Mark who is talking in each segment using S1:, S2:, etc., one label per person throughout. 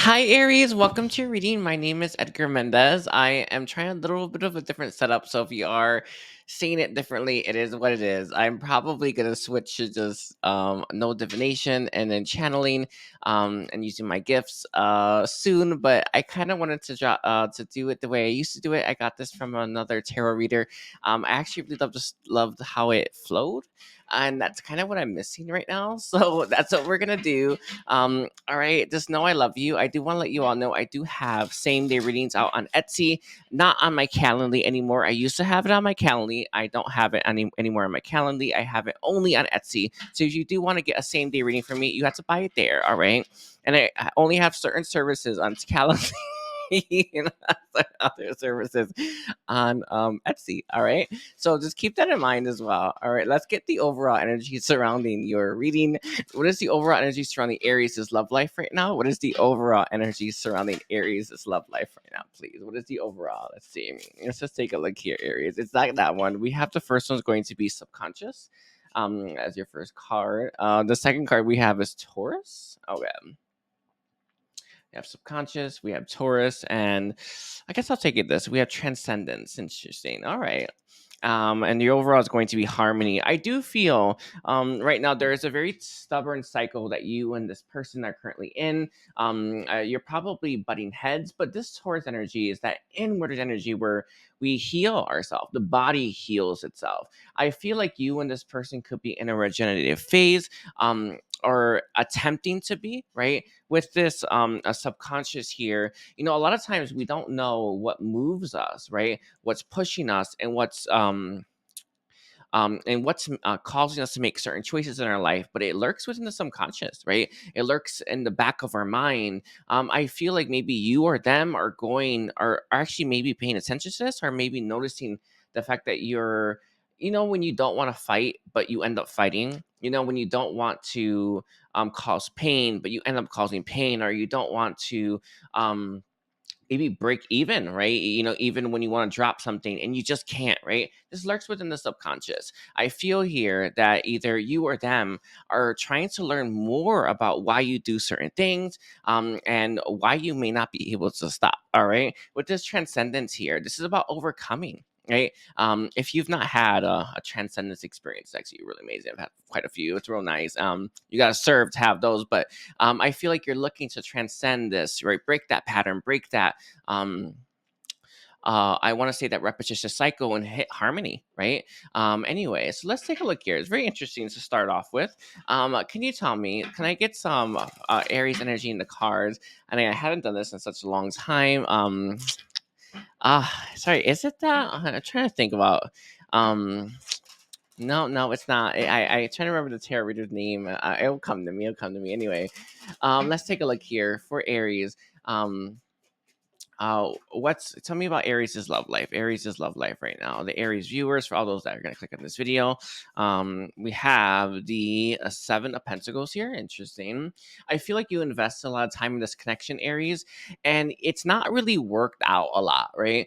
S1: Hi, Aries. Welcome to your reading. My name is Edgar Mendez. I am trying a little bit of a different setup. So if you are seeing it differently, it is what it is. I'm probably going to switch to just no divination and then channeling and using my gifts soon. But I kind of wanted to do it the way I used to do it. I got this from another tarot reader. I actually really loved how it flowed. And that's kind of what I'm missing right now. So that's what we're going to do. All right, just know I love you. I do want to let you all know I do have same day readings out on Etsy, not on my Calendly anymore. I used to have it on my Calendly. I don't have it anymore on my Calendly. I have it only on Etsy. So if you do want to get a same day reading from me, you have to buy it there. All right, and I only have certain services on Calendly. And other services on Etsy. All right. So just keep that in mind as well. All right. Let's get the overall energy surrounding your reading. What is the overall energy surrounding Aries' love life right now? What is the overall energy surrounding Aries' love life right now, please? What is the overall? Let's see. Let's just take a look here, Aries. It's like that one. We have the first one's going to be subconscious as your first card. The second card we have is Taurus. Okay. We have subconscious, we have Taurus, and I guess I'll take it this. We have transcendence. Interesting. All right. And the overall is going to be harmony. I do feel right now there is a very stubborn cycle that you and this person are currently in. You're probably butting heads, but this Taurus energy is that inward energy where we heal ourselves. The body heals itself. I feel like you and this person could be in a regenerative phase. Or attempting to be right with this a subconscious here. You know, a lot of times we don't know what moves us, right? What's pushing us and what's causing us to make certain choices in our life, but it lurks within the subconscious, right? It lurks in the back of our mind. I feel like maybe you or them are actually maybe paying attention to this, or maybe noticing the fact that you're, you know, when you don't want to fight, but you end up fighting. You know, when you don't want to cause pain, but you end up causing pain, or you don't want to. Maybe break even, right? You know, even when you want to drop something and you just can't, right? This lurks within the subconscious. I feel here that either you or them are trying to learn more about why you do certain things and why you may not be able to stop, all right? With this transcendence here, this is about overcoming. Right. If you've not had a transcendence experience, it's actually really amazing. I've had quite a few. It's real nice. You gotta serve to have those, but I feel like you're looking to transcend this, right? Break that pattern, break that. Um, I want to say that repetitious cycle and hit harmony, right? Anyway, so let's take a look here. It's very interesting to start off with. Can you tell me, can I get some Aries energy in the cards? I haven't done this in such a long time. Sorry, is it that? I'm trying to think about. Um, no, it's not. I trying to remember the tarot reader's name. It'll come to me. It'll come to me anyway. Let's take a look here for Aries. What's tell me about Aries' love life? Aries' love life right now. The Aries viewers, for all those that are going to click on this video, we have the Seven of Pentacles here. Interesting. I feel like you invest a lot of time in this connection, Aries, and it's not really worked out a lot, right?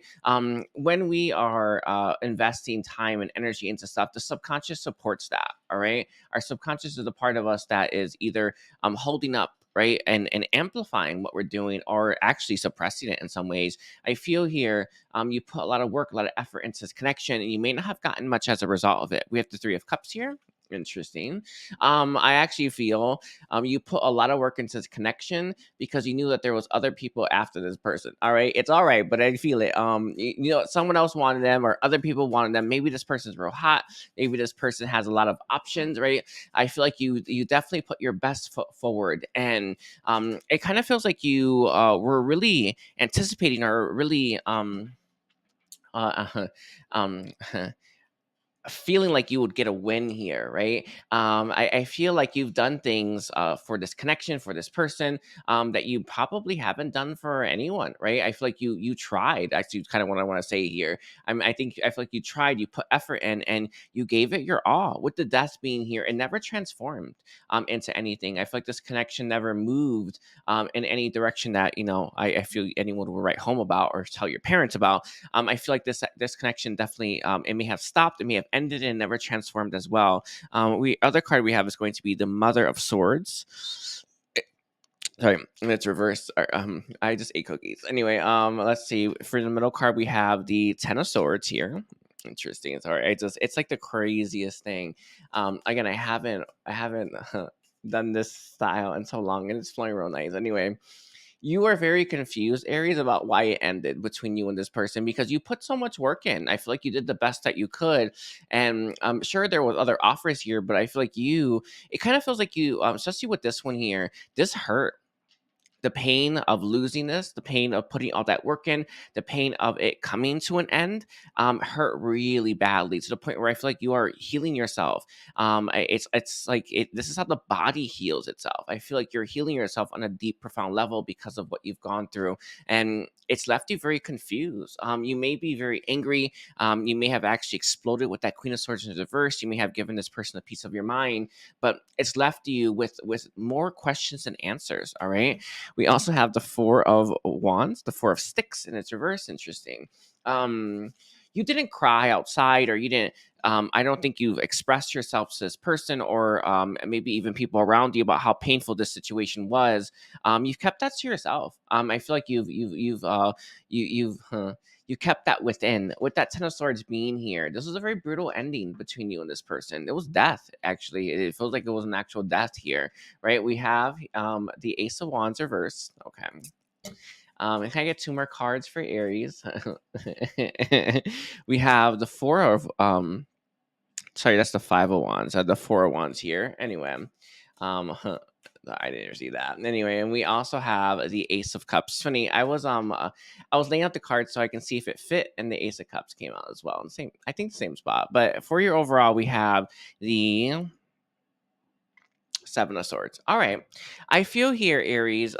S1: When we are investing time and energy into stuff, the subconscious supports that. All right, our subconscious is a part of us that is either holding up, right, and amplifying what we're doing, or actually suppressing it in some ways. I feel here you put a lot of work, a lot of effort into this connection, and you may not have gotten much as a result of it. We have the Three of Cups here. Interesting. I actually feel you put a lot of work into this connection because you knew that there was other people after this person. All right, it's all right, but I feel it. You know, someone else wanted them, or other people wanted them. Maybe this person's real hot. Maybe this person has a lot of options, right? I feel like you definitely put your best foot forward, and it kind of feels like you were really anticipating, or really uh, um, feeling like you would get a win here, right? I feel like you've done things for this connection, for this person, that you probably haven't done for anyone, right? I feel like you tried. Actually, kind of what I want to say here. I feel like you tried. You put effort in, and you gave it your all. With the death being here, it never transformed into anything. I feel like this connection never moved in any direction that, you know, I feel anyone would write home about or tell your parents about. I feel like this connection definitely it may have stopped, it may have ended, and never transformed as well. We other card we have is going to be the Mother of Swords. Sorry, and it's reversed. I just ate cookies. Anyway, let's see. For the middle card, we have the Ten of Swords here. Interesting. It's all right. It's like the craziest thing. Again, I haven't done this style in so long, and it's flowing real nice. Anyway, you are very confused, Aries, about why it ended between you and this person because you put so much work in. I feel like you did the best that you could, and I'm sure there was other offers here, but I feel like it kind of feels like you, especially with this one here, this hurt. The pain of losing this, the pain of putting all that work in, the pain of it coming to an end, hurt really badly to the point where I feel like you are healing yourself. It's like this is how the body heals itself. I feel like you're healing yourself on a deep, profound level because of what you've gone through, and it's left you very confused. You may be very angry. You may have actually exploded with that Queen of Swords in reverse. You may have given this person a piece of your mind, but it's left you with more questions than answers. All right. We also have the Four of Wands, the Four of Sticks in its reverse. Interesting. You didn't cry outside, or you didn't. I don't think you've expressed yourself to this person, or maybe even people around you about how painful this situation was. You've kept that to yourself. I feel like you kept that within. With that Ten of Swords being here, this was a very brutal ending between you and this person. It was death, actually. It feels like it was an actual death here, right? We have the Ace of Wands reverse. Okay. And can I get two more cards for Aries? We have the Four of sorry, that's the Five of Wands. The Four of Wands here. Anyway, um, I didn't see that. Anyway, and we also have the Ace of Cups. Funny, I was laying out the cards so I can see if it fit, and the Ace of Cups came out as well. And same, I think the same spot. But for your overall, we have the Seven of Swords. All right, I feel here, Aries.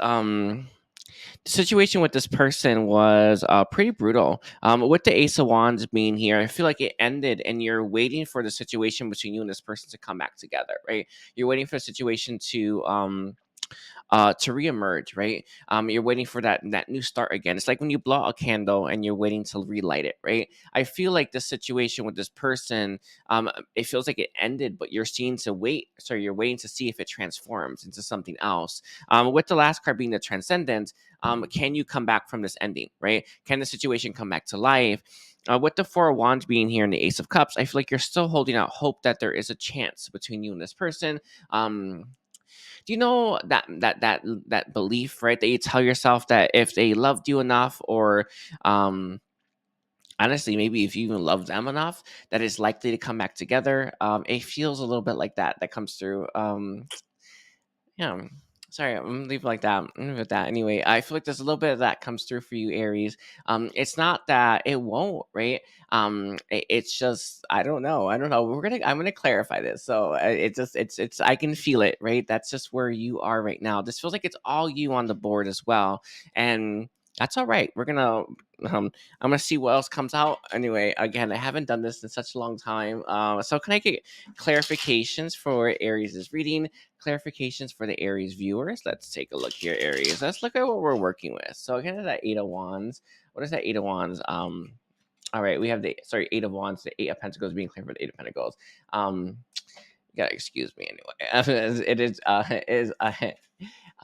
S1: The situation with this person was pretty brutal. With the Ace of Wands being here, I feel like it ended, and you're waiting for the situation between you and this person to come back together, right? You're waiting for the situation to reemerge, right? You're waiting for that new start again. It's like when you blow out a candle and you're waiting to relight it, right? I feel like this situation with this person, it feels like it ended, but you're seeing to wait. So you're waiting to see if it transforms into something else. With the last card being the Transcendent, can you come back from this ending, right? Can the situation come back to life? With the Four of Wands being here and the Ace of Cups, I feel like you're still holding out hope that there is a chance between you and this person. Do you know that belief, right, that you tell yourself that if they loved you enough, or um honestly, maybe if you even love them enough, that it's likely to come back together. It feels a little bit like that comes through. Yeah. Sorry, I'm gonna leave it like that. I'm gonna leave it at that. Anyway, I feel like there's a little bit of that comes through for you, Aries. It's not that it won't, right? It's just I don't know. I don't know. I'm gonna clarify this. So it's I can feel it, right? That's just where you are right now. This feels like it's all you on the board as well, and that's all right. I'm gonna see what else comes out. Anyway, again, I haven't done this in such a long time. So can I get clarifications for Aries' reading? Clarifications for the Aries viewers. Let's take a look here, Aries. Let's look at what we're working with. So again, that Eight of Wands. What is that Eight of Wands? All right, we have the Eight of Wands, the Eight of Pentacles being clear for the Eight of Pentacles. You gotta excuse me anyway. It is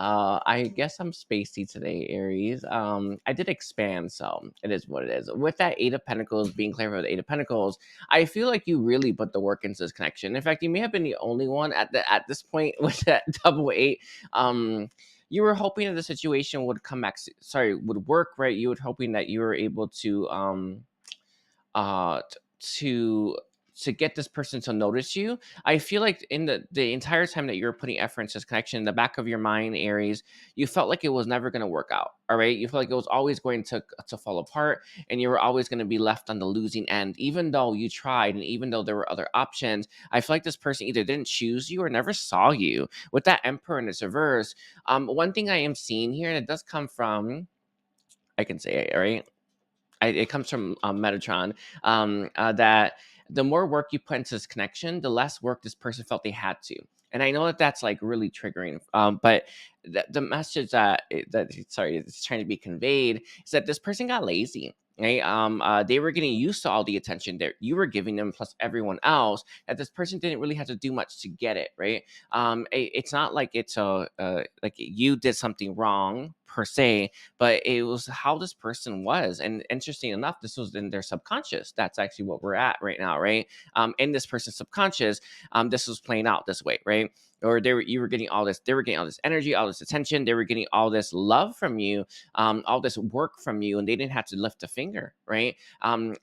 S1: I guess I'm spacey today, Aries. I did expand, so it is what it is. With that Eight of Pentacles being clear for the Eight of Pentacles, I feel like you really put the work into this connection. In fact, you may have been the only one at this point with that double eight. You were hoping that the situation would come back. Sorry, would work, right? You were hoping that you were able uh t- to to get this person to notice you. I feel like in the entire time that you're putting effort into this connection, in the back of your mind, Aries, you felt like it was never going to work out. All right, you felt like it was always going to fall apart, and you were always going to be left on the losing end, even though you tried, and even though there were other options. I feel like this person either didn't choose you or never saw you. With that Emperor in its reverse, one thing I am seeing here, and it does come from, I can say it, all right, it comes from Metatron, that the more work you put into this connection, the less work this person felt they had to. And I know that that's like really triggering, but the message that sorry, it's trying to be conveyed is that this person got lazy. right? They were getting used to all the attention that you were giving them, plus everyone else. That this person didn't really have to do much to get it, right? It's not like it's like you did something wrong per se, but it was how this person was. And interesting enough, this was in their subconscious. That's actually what we're at right now, right? In this person's subconscious, this was playing out this way, right? Or you were getting all this, they were getting all this energy, all this attention, they were getting all this love from you, all this work from you, and they didn't have to lift a finger, right? And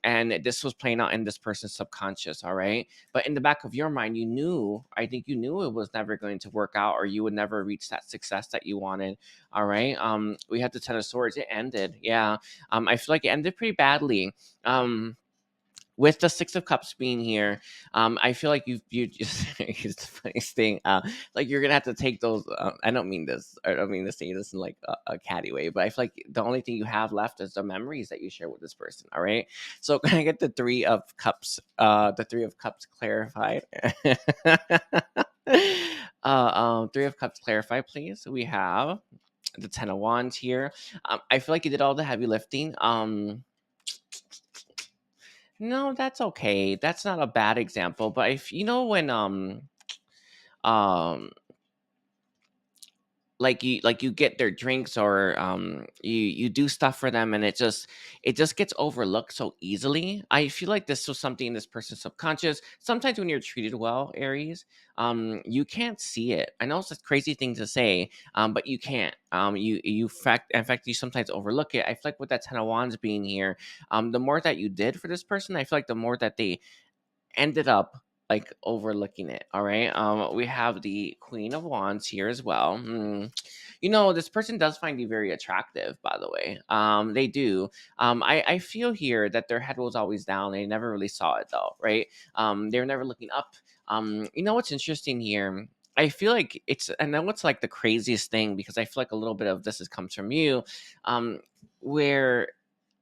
S1: this was playing out in this person's subconscious, all right? But in the back of your mind, you knew, I think you knew it was never going to work out, or you would never reach that success that you wanted, all right? We had the Ten of Swords, it ended, yeah. I feel like it ended pretty badly. With the Six of Cups being here, I feel like you just it's the funniest thing. Like you're gonna have to take those. I don't mean this. I don't mean to say this in like a catty way, but I feel like the only thing you have left is the memories that you share with this person. All right. So can I get the Three of Cups? The Three of Cups clarified. Three of Cups clarified, please. We have the Ten of Wands here. I feel like you did all the heavy lifting. No, that's okay. That's not a bad example, but if you know when um like you get their drinks, or you do stuff for them, and it just gets overlooked so easily. I feel like this was something in this person's subconscious. Sometimes when you're treated well, Aries, you can't see it. I know it's a crazy thing to say, but you can't. In fact, you sometimes overlook it. I feel like with that Ten of Wands being here, the more that you did for this person, I feel like the more that they ended up like overlooking it. All right. We have the Queen of Wands here as well. This person does find you very attractive, by the way. They do. I feel here that their head was always down. They never really saw it though, right? They were never looking up. What's interesting here? I feel like I know it's like the craziest thing, because I feel like a little bit of this comes from you, where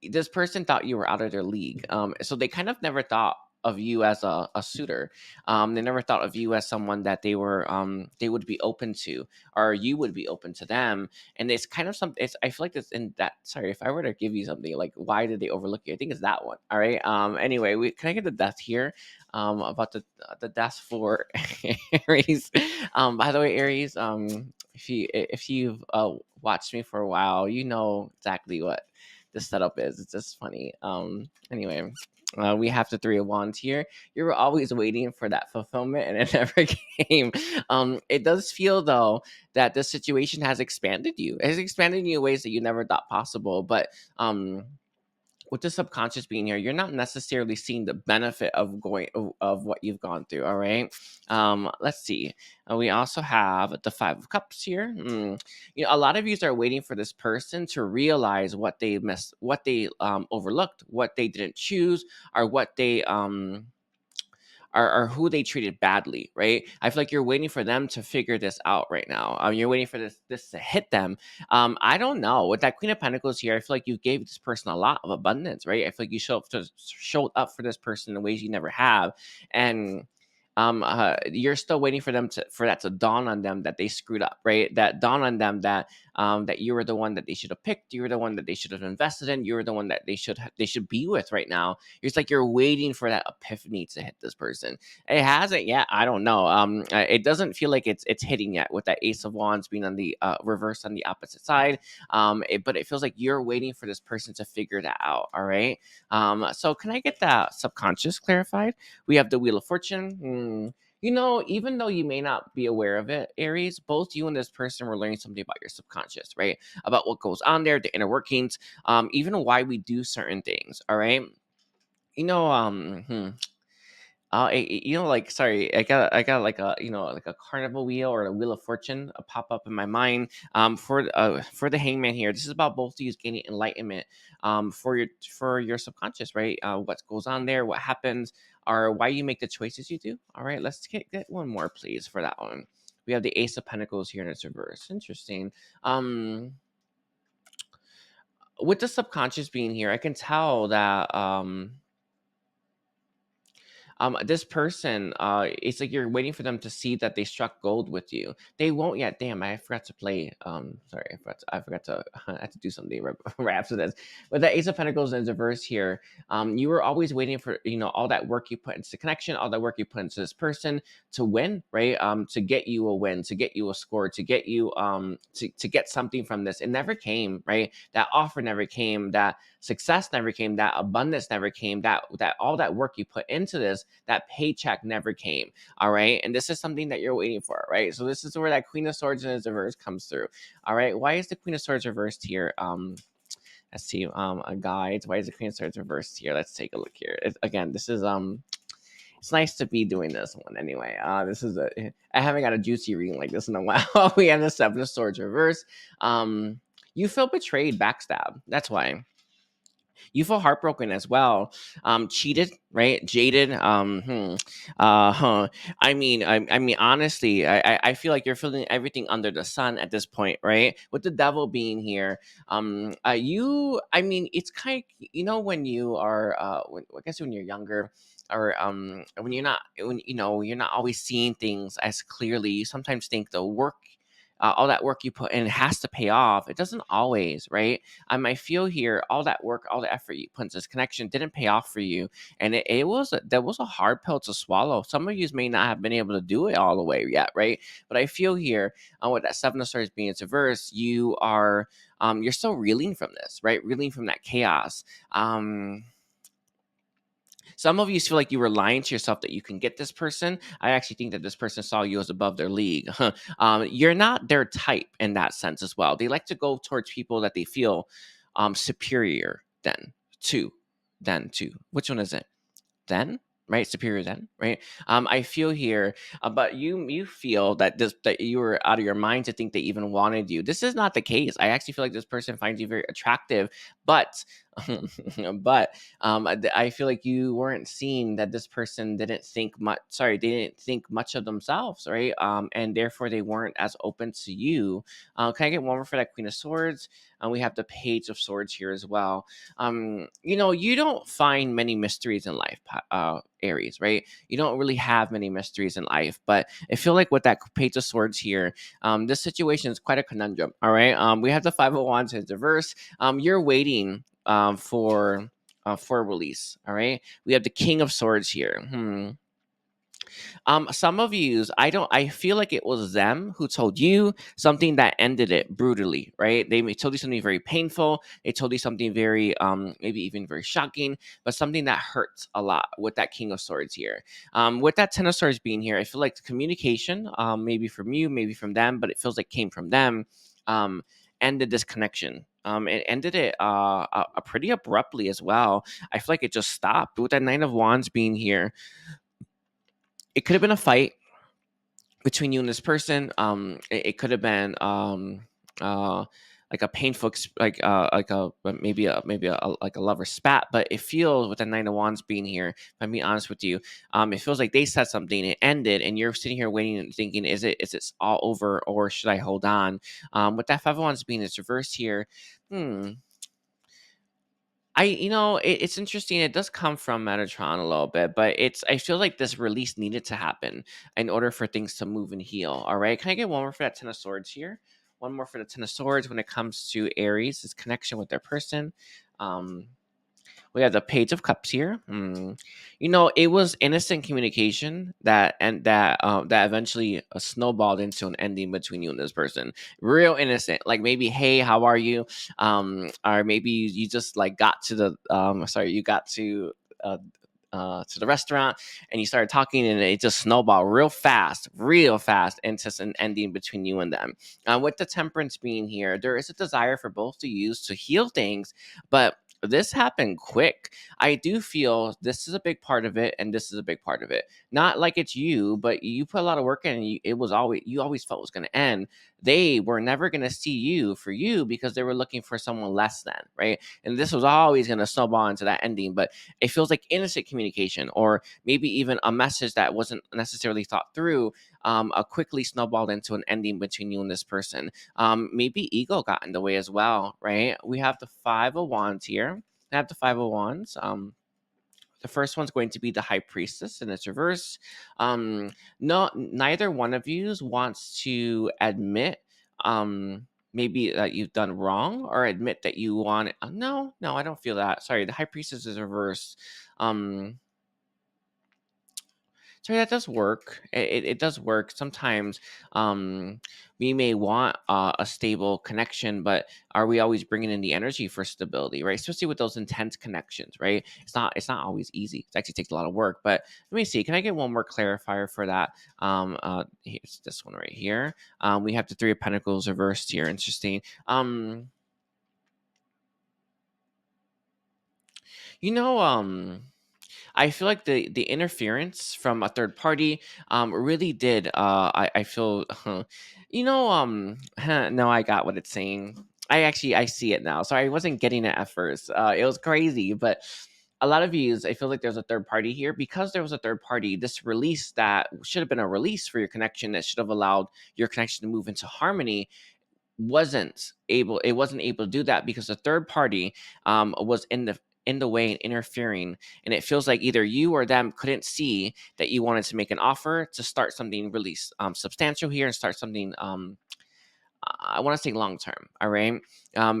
S1: this person thought you were out of their league. So they kind of never thought of you as a suitor. They never thought of you as someone that they would be open to, or you would be open to them. And it's kind of something. I feel like it's in that. Sorry, if I were to give you something like, why did they overlook you? I think it's that one. All right. Anyway, can I get the death here? About the death for Aries. By the way, Aries. If you've watched me for a while, you know exactly what the setup is. It's just funny. Anyway, we have the Three of Wands here. You were always waiting for that fulfillment, and it never came. It does feel though that this situation has expanded you. It has expanded you in ways that you never thought possible. But with the subconscious being here, you're not necessarily seeing the benefit of what you've gone through. All right. Let's see. We also have the Five of Cups here. A lot of you are waiting for this person to realize what they missed, what they overlooked, what they didn't choose, or what they are who they treated badly, right? I feel like you're waiting for them to figure this out right now. You're waiting for this to hit them. I don't know. With that Queen of Pentacles here, I feel like you gave this person a lot of abundance, right? I feel like you showed up for this person in ways you never have, and you're still waiting for that to dawn on them that they screwed up, right? That dawn on them that you were the one that they should have picked, you were the one that they should have invested in, you were the one that they should be with right now. It's like you're waiting for that epiphany to hit this person. It hasn't yet. I don't know. It doesn't feel like it's hitting yet, with that Ace of Wands being on the reverse on the opposite side. But it feels like you're waiting for this person to figure that out. All right. So can I get that subconscious clarified? We have the Wheel of Fortune. Even though you may not be aware of it, Aries, both you and this person were learning something about your subconscious, right? About what goes on there, the inner workings, even why we do certain things. All right. You know, like, sorry, I got like a carnival wheel or a Wheel of Fortune pop up in my mind. For the Hangman here, this is about both of you gaining enlightenment, for your subconscious, right? What goes on there, what happens, or why you make the choices you do. All right, let's get one more, please, for that one. We have the Ace of Pentacles here in its reverse. Interesting. With the subconscious being here, I can tell that This person, it's like you're waiting for them to see that they struck gold with you. They won't yet. Damn, I forgot to play. Sorry, I forgot to. I had to do something right after this. But the Ace of Pentacles is reverse here. You were always waiting for, all that work you put into the connection, all that work you put into this person to win, right? To get you a win, to get you a score, to get you to get something from this. It never came, right? That offer never came. That success never came. That abundance never came. That all that work you put into this, that paycheck never came. All right, and this is something that you're waiting for, right? So this is where that Queen of Swords in its reverse comes through. All right, why is the Queen of Swords reversed here? Let's see, a guide. Why is the Queen of Swords reversed here? Let's take a look here. Again, this is it's nice to be doing this one anyway. This is I haven't got a juicy reading like this in a while. We have the Seven of Swords reverse. You feel betrayed, backstabbed. That's why you feel heartbroken as well, cheated, right, jaded. I mean, honestly, I feel like you're feeling everything under the sun at this point, right, with the devil being here. I mean, it's kind of, when you are I guess when you're younger, or when you're not, when you're not always seeing things as clearly, you sometimes think the work, all that work you put in has to pay off. It doesn't always, right? I feel here all that work, all the effort you put into this connection didn't pay off for you, and that was a hard pill to swallow. Some of you may not have been able to do it all the way yet, right? But I feel here, with that Seven of Swords being its reverse, you are you're still reeling from this, right? Reeling from that chaos. Some of you feel like you were lying to yourself that you can get this person. I actually think that this person saw you as above their league. You're not their type in that sense as well. They like to go towards people that they feel superior to, to. Which one is it? Then, right? Superior then, right? I feel here, but you feel that you were out of your mind to think they even wanted you. This is not the case. I actually feel like this person finds you very attractive, but but I feel like you weren't seeing that this person didn't think much. Sorry, they didn't think much of themselves, right? And therefore they weren't as open to you. Can I get one more for that Queen of Swords? We have the Page of Swords here as well. You don't find many mysteries in life, Aries, right? You don't really have many mysteries in life, but I feel like with that Page of Swords here, this situation is quite a conundrum. All right, we have the Five of Wands in reverse. You're waiting for release. All right, we have the King of Swords here. Some of yous, I feel like it was them who told you something that ended it brutally, right? Told you something very painful. They told you something very, maybe even very shocking, but something that hurts a lot with that King of Swords here. With that Ten of Swords being here, I feel like the communication, maybe from you, maybe from them, but it feels like came from them, ended this connection. It ended it pretty abruptly as well. I feel like it just stopped with that Nine of Wands being here. It could have been a fight between you and this person. It could have been uh like a painful like a like a lover spat, but it feels with the Nine of Wands being here, if I'm being honest with you, it feels like they said something, it ended, and you're sitting here waiting and thinking, is it all over, or should I hold on? With that Five of Wands being its reverse here, hmm it's interesting. It does come from Metatron a little bit, but I feel like this release needed to happen in order for things to move and heal. All right. Can I get one more for that Ten of Swords here? One more for the Ten of Swords when it comes to Aries, his connection with their person. Um, we have the Page of Cups here. It was innocent communication that eventually snowballed into an ending between you and this person. Real innocent, like maybe, hey, how are you? Or maybe you just like got to the you got to the restaurant and you started talking, and it just snowballed real fast into an ending between you and them. With the Temperance being here, there is a desire for both to use to heal things, but this happened quick. I do feel this is a big part of it, and this is a big part of it. Not like it's you, but you put a lot of work in, and you always felt it was going to end. They were never going to see you for you because they were looking for someone less than, right? And this was always going to snowball into that ending. But it feels like innocent communication, or maybe even a message that wasn't necessarily thought through, quickly snowballed into an ending between you and this person. Maybe ego got in the way as well, right? We have the Five of Wands here. I have the Five of Wands. The first one's going to be the High Priestess in its reverse. No, neither one of you wants to admit maybe that you've done wrong or admit that you want it. No, I don't feel that. Sorry, the High Priestess is reverse. Um, So that does work. It does work. Sometimes we may want a stable connection, but are we always bringing in the energy for stability, right? Especially with those intense connections, right? It's not always easy. It actually takes a lot of work. But let me see. Can I get one more clarifier for that? Here's this one right here. We have the Three of Pentacles reversed here. Interesting. You know, I feel like the interference from a third party really did I feel no, I got what it's saying. I see it now. Sorry, I wasn't getting it at first. It was crazy, but a lot of views, I feel like there's a third party here. Because there was a third party, this release that should have been a release for your connection, that should have allowed your connection to move into harmony, wasn't able to do that because the third party was in the way and interfering, and it feels like either you or them couldn't see that you wanted to make an offer to start something really substantial here and start something I want to say long term. All right.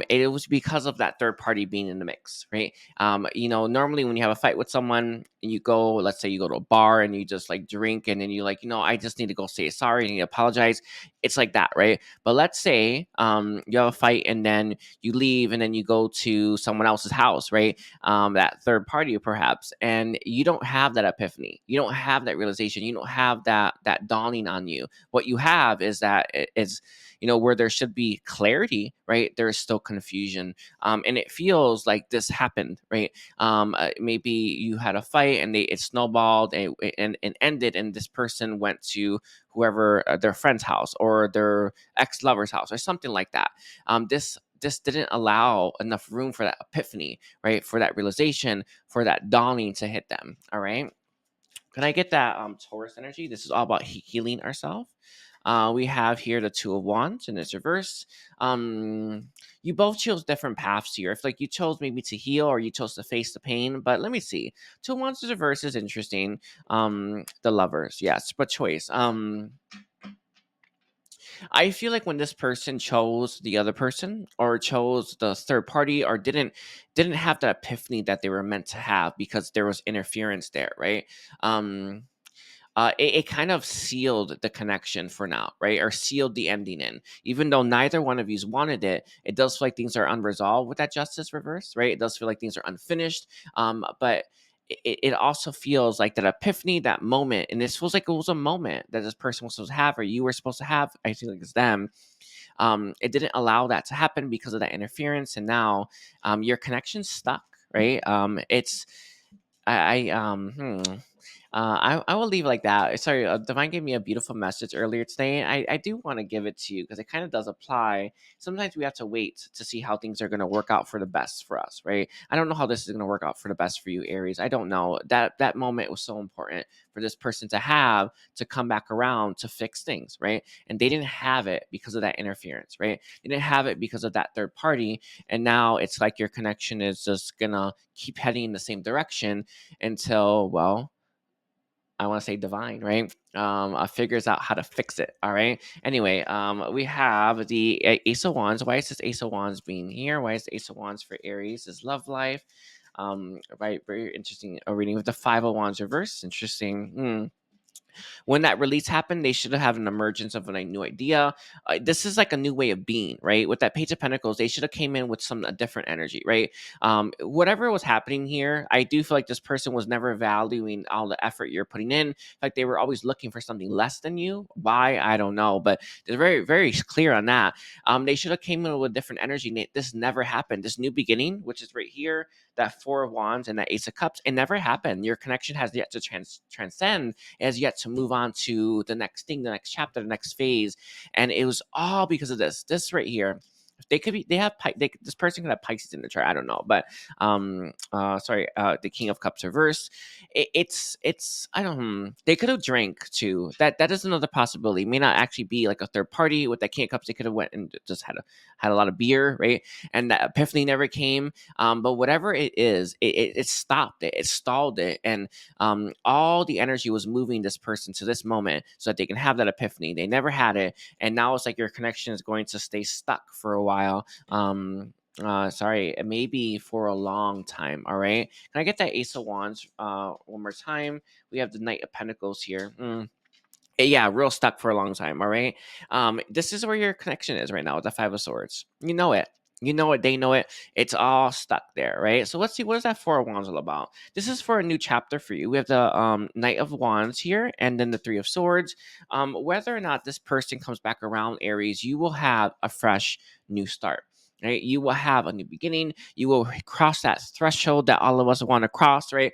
S1: It was because of that third party being in the mix, right? Normally when you have a fight with someone and you go, let's say you go to a bar and you just like drink and then you like, I just need to go say sorry and you apologize. It's like that, right? But let's say you have a fight and then you leave and then you go to someone else's house, right? That third party perhaps, and you don't have that epiphany. You don't have that realization. You don't have that dawning on you. What you have is that it's where there should be clarity, right? There is still confusion. And it feels like this happened, right? Maybe you had a fight and it snowballed and ended, and this person went to whoever their friend's house or their ex-lover's house or something like that. This didn't allow enough room for that epiphany, right? For that realization, for that dawning to hit them. All right. Can I get that Taurus energy? This is all about healing ourselves. We have here the Two of Wands in its reverse. You both chose different paths here. If like you chose maybe to heal or you chose to face the pain, but let me see. Two of Wands in reverse is interesting. The Lovers, yes, but choice. I feel like when this person chose the other person or chose the third party or didn't have that epiphany that they were meant to have because there was interference there, right? It kind of sealed the connection for now, right? Or sealed the ending in. Even though neither one of yous wanted it, it does feel like things are unresolved with that justice reverse, right? It does feel like things are unfinished. But it also feels like that epiphany, that moment, and this feels like it was a moment that this person was supposed to have, or you were supposed to have. I feel like it's them. It didn't allow that to happen because of that interference, and now your connection's stuck, right? It's I will leave it like that. Sorry, Divine gave me a beautiful message earlier today, and I do want to give it to you because it kind of does apply. Sometimes we have to wait to see how things are going to work out for the best for us, right? I don't know how this is going to work out for the best for you, Aries. I don't know. That moment was so important for this person to have to come back around to fix things, right? And they didn't have it because of that interference, right? They didn't have it because of that third party, and now it's like your connection is just gonna keep heading in the same direction until, well, I want to say divine, right? Figures out how to fix it. All right. Anyway, we have the Ace of Wands. Why is this Ace of Wands being here? Why is the Ace of Wands for Aries? Is love life. Right. Very interesting. A reading with the Five of Wands reverse. Interesting. When that release happened, they should have an emergence of a new idea. This is like a new way of being, right? With that Page of Pentacles, they should have came in with some different energy, right? Whatever was happening here, I do feel like this person was never valuing all the effort you're putting in. Like they were always looking for something less than you. Why? I don't know, but they're very, very clear on that. They should have came in with different energy. This never happened. This new beginning, which is right here, that Four of Wands and that Ace of Cups, it never happened. Your connection has yet to transcend, has yet to move on to the next thing, the next chapter, the next phase. And it was all because of this right here. They could be, they have this person could have Pisces in the chart. I don't know, but sorry, the King of Cups reverse. It's I don't. They could have drank too. That is another possibility. It may not actually be like a third party with that King of Cups. They could have went and just had a lot of beer, right? And that epiphany never came. But whatever it is, it stopped it. It stalled it, and all the energy was moving this person to this moment so that they can have that epiphany. They never had it, and now it's like your connection is going to stay stuck for a while. Sorry, maybe for a long time. All right, can I get that Ace of Wands one more time? We have the Knight of Pentacles here. Yeah, real stuck for a long time. All right. This is where your connection is right now with the Five of Swords. You know it. You know it. They know it. It's all stuck there, right? So let's see, what is that Four of Wands all about? This is for a new chapter for you. We have the Knight of Wands here, and then the Three of Swords. Whether or not this person comes back around, Aries, you will have a fresh new start. Right, you will have a new beginning. You will cross that threshold that all of us want to cross. Right,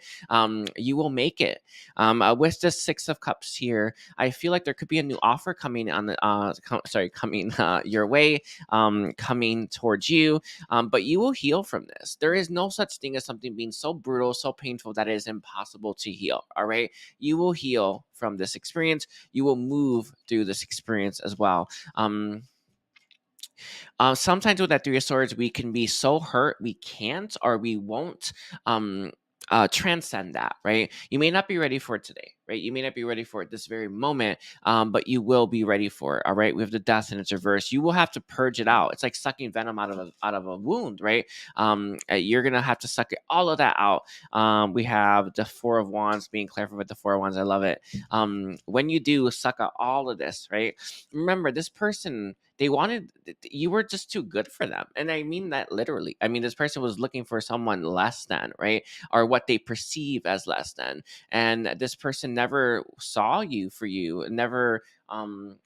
S1: you will make it. With the Six of Cups here, I feel like there could be a new offer coming on the coming your way, coming towards you. But you will heal from this. There is no such thing as something being so brutal, so painful that it is impossible to heal. All right, you will heal from this experience. You will move through this experience as well. Sometimes with that Three of Swords, we can be so hurt we can't or we won't transcend that, right? You may not be ready for it today, right? You may not be ready for it this very moment, but you will be ready for it, all right? We have the Death and its reverse. You will have to purge it out. It's like sucking venom out of a wound, right? You're going to have to suck it, all of that out. We have the Four of Wands, being careful with the Four of Wands. I love it. When you do suck out all of this, right? Remember, this person, they wanted, you were just too good for them, and I mean that literally. I mean, this person was looking for someone less than, right, or what they perceive as less than, and this person never saw you for you, never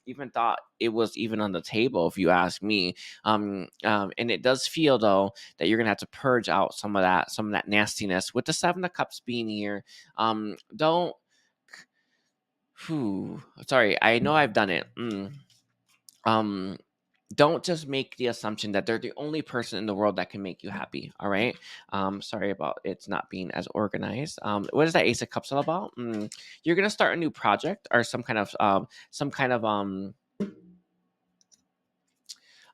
S1: even thought it was even on the table, if you ask me. And it does feel though that you're gonna have to purge out some of that nastiness with the Seven of Cups being here. Don't whew, sorry, I know I've done it. Um don't just make the assumption that they're the only person in the world that can make you happy. All right. Sorry about it's not being as organized. What is that Ace of Cups all about? You're gonna start a new project or some kind of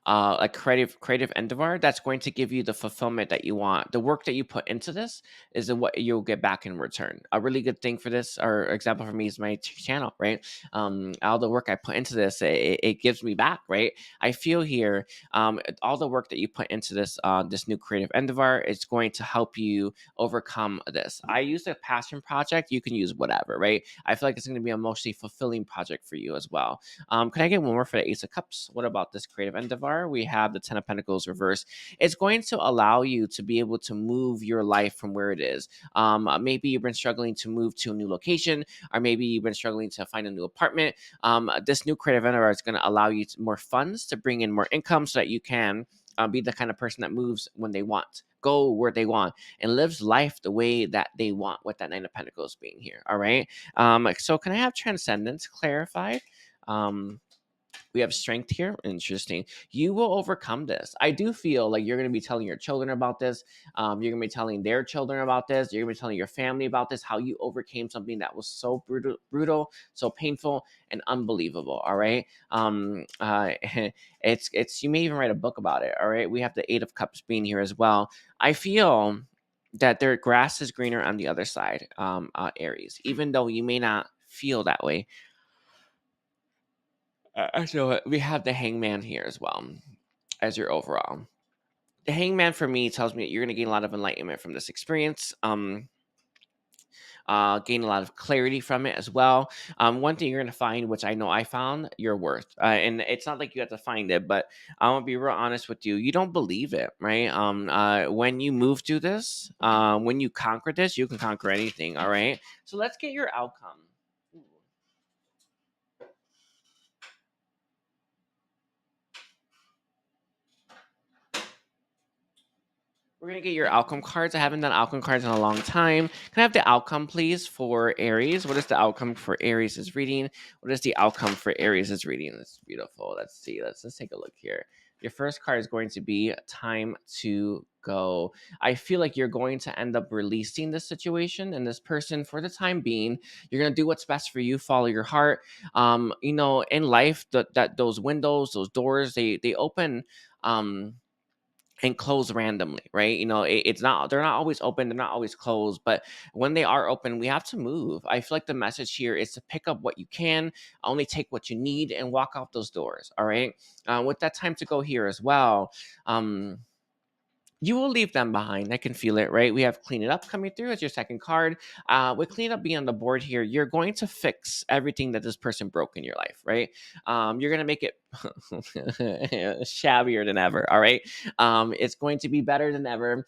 S1: a creative endeavor that's going to give you the fulfillment that you want. The work that you put into this is what you'll get back in return. A really good thing for this, or example for me, is my channel, right? All the work I put into this, it gives me back, right? I feel here, all the work that you put into this this new creative endeavor is going to help you overcome this. I use a passion project. You can use whatever, right? I feel like it's going to be a mostly fulfilling project for you as well. Can I get one more for the Ace of Cups? What about this creative endeavor? We have the Ten of Pentacles reverse. It's going to allow you to be able to move your life from where it is. Maybe you've been struggling to move to a new location, or maybe you've been struggling to find a new apartment. This new creative endeavor is going to allow you more funds to bring in more income so that you can be the kind of person that moves when they want, go where they want, and lives life the way that they want, with that Nine of Pentacles being here. All right. So can I have transcendence clarified? We have strength here. Interesting. You will overcome this. I do feel like you're going to be telling your children about this. You're going to be telling their children about this. You're going to be telling your family about this, how you overcame something that was so brutal, so painful, and unbelievable. All right. It's you may even write a book about it. All right. We have the Eight of Cups being here as well. I feel that their grass is greener on the other side, Aries, even though you may not feel that way. So we have the Hangman here as well as your overall. The Hangman for me tells me that you're going to gain a lot of enlightenment from this experience. Gain a lot of clarity from it as well. One thing you're going to find, which I know I found, your worth. And it's not like you have to find it, but I'm going to be real honest with you. You don't believe it, right? When you move through this, when you conquer this, you can conquer anything, all right? So let's get your outcome. We're going to get your outcome cards. I haven't done outcome cards in a long time. Can I have the outcome, please, for Aries? What is the outcome for Aries' reading? What is the outcome for Aries' reading? That's beautiful. Let's see. Let's take a look here. Your first card is going to be time to go. I feel like you're going to end up releasing this situation and this person for the time being. You're going to do what's best for you, follow your heart. In life, that those windows, those doors, they open and close randomly, right? It's not, they're not always open, they're not always closed, but when they are open, we have to move. I feel like the message here is to pick up what you can, only take what you need, and walk out those doors. All right. With that time to go here as well. You will leave them behind. I can feel it, right? We have clean it up coming through as your second card. With clean up being on the board here, you're going to fix everything that this person broke in your life, right? You're going to make it shabbier than ever, all right? It's going to be better than ever.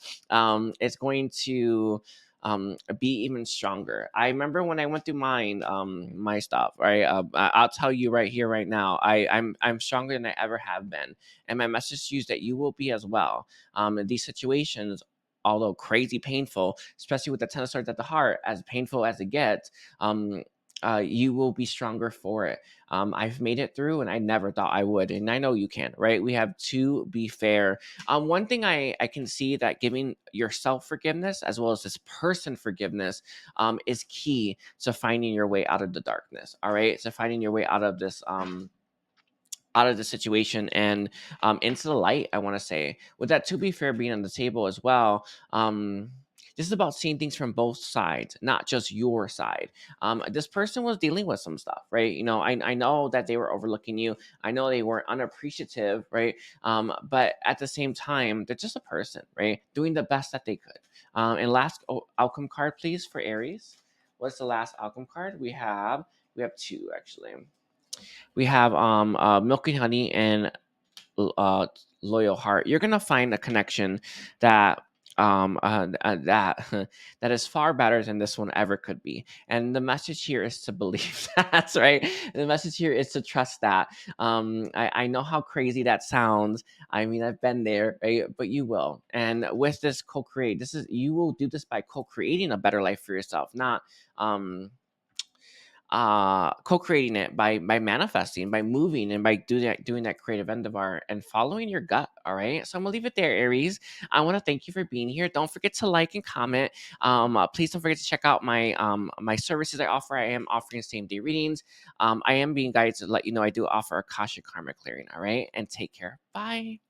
S1: It's going to be even stronger. I remember when I went through my stuff, right? I'll tell you right here, right now, I'm stronger than I ever have been. And my message to you is that you will be as well. These situations, although crazy painful, especially with the Ten of Swords at the heart, as painful as it gets, you will be stronger for it. I've made it through, and I never thought I would, and I know you can. Right? We have to be fair. One thing I can see that giving yourself forgiveness as well as this person forgiveness is key to finding your way out of the darkness. All right, so finding your way out of this. Out of the situation and into the light, I want to say. With that, to be fair, being on the table as well, this is about seeing things from both sides, not just your side. This person was dealing with some stuff, right? I know that they were overlooking you. I know they were unappreciative, right? But at the same time, they're just a person, right? Doing the best that they could. And last outcome card, please, for Aries. What's the last outcome card? We have two, actually. We have Milk and Honey and uh, Loyal Heart. You're gonna find a connection that that that is far better than this one ever could be. And the message here is to believe that, right? The message here is to trust that. I know how crazy that sounds. I mean, I've been there, right? But you will. And with this co-create, you will do this by co-creating a better life for yourself, not co-creating it by manifesting, by moving, and by doing that creative endeavor and following your gut. All right, so I'm gonna leave it there, Aries. I want to thank you for being here. Don't forget to like and comment. Please don't forget to check out my services I offer. I am offering same-day readings. I am being guided to let you know I do offer Akashic karma clearing. All right, and take care. Bye.